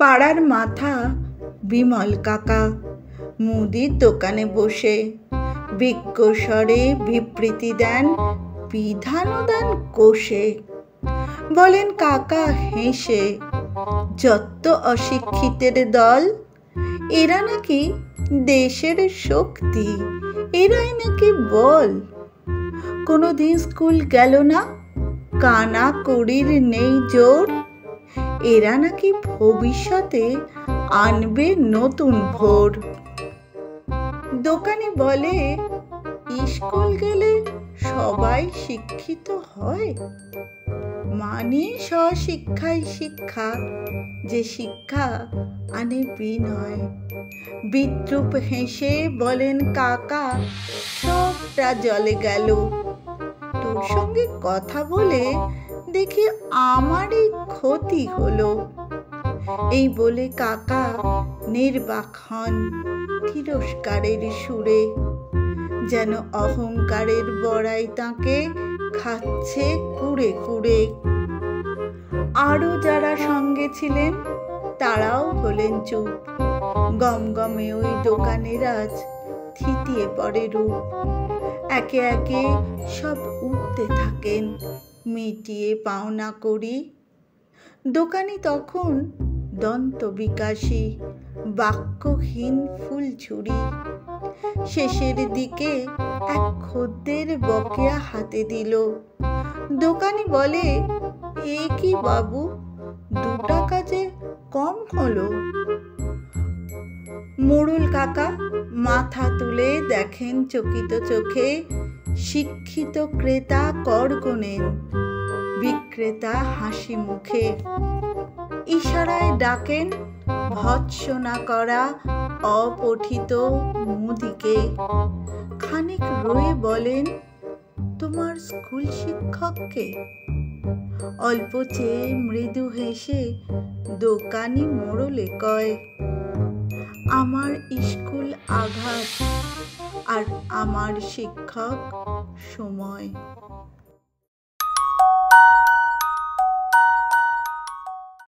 পাড়ার মাথা বিমল কাকা মুদির দোকানে বসে বিজ্ঞস্বরে বিবৃতি দেন, বিধানও দেন কষে। বলেন কাকা হেসে, যত অশিক্ষিতের দল, এরা নাকি দেশের শক্তি, এরাই নাকি বল। কোনোদিন স্কুল গেল না, কানা কড়ির নেই জোর, এরা নাকি ভবিষ্যতে আনবে নতুন ভোর। দোকানে বলে, স্কুল গেলে সবাই শিক্ষিত হয়, মানে স্বশিক্ষাই শিক্ষা, যে শিক্ষা আনে বিনয়। বিদ্রূপ হেসে বলেন কাকা, সবটা জলে গেল, তোর সঙ্গে কথা বলে দেখি আমারই ক্ষতি হলো। এই বলে কাকা নির্বাক হন তিরস্কারের সুরে, যেন অহংকারের বড়াই তাকে খাচ্ছে কুড়ে কুড়ে। আরো যারা সঙ্গে ছিলেন তারাও হলেন চুপ, গমগমে ওই দোকানের আজ থিতিয়ে পড়ে রূপ। একে একে সব উঠতে থাকেন, মিটিয়ে পাওনা করি। দোকানি তখন দন্ত বিকাশী, বাক্যহীন ফুলঝুরি। শেষের দিকে এক খদ্দের বকেয়া হাতে দিল। দোকানি বলে, এ কি বাবু, 2 টাকা যে কম হলো। মোড়ল কাকা মাথা তুলে দেখেন চকিত চোখে, শিক্ষিত ক্রেতা কর গোনেন, বিক্রেতা হাসি মুখে। ইশারায় ডাকেন ভৎসনা করা অপঠিত মুদিকে। খানিক রয়ে বলেন, তোমার স্কুল শিক্ষককে? অল্প চেয়ে মৃদু হেসে দোকানি মোড়লে কয়, আমার স্কুল আঘাত আর আমার শিক্ষক সময়।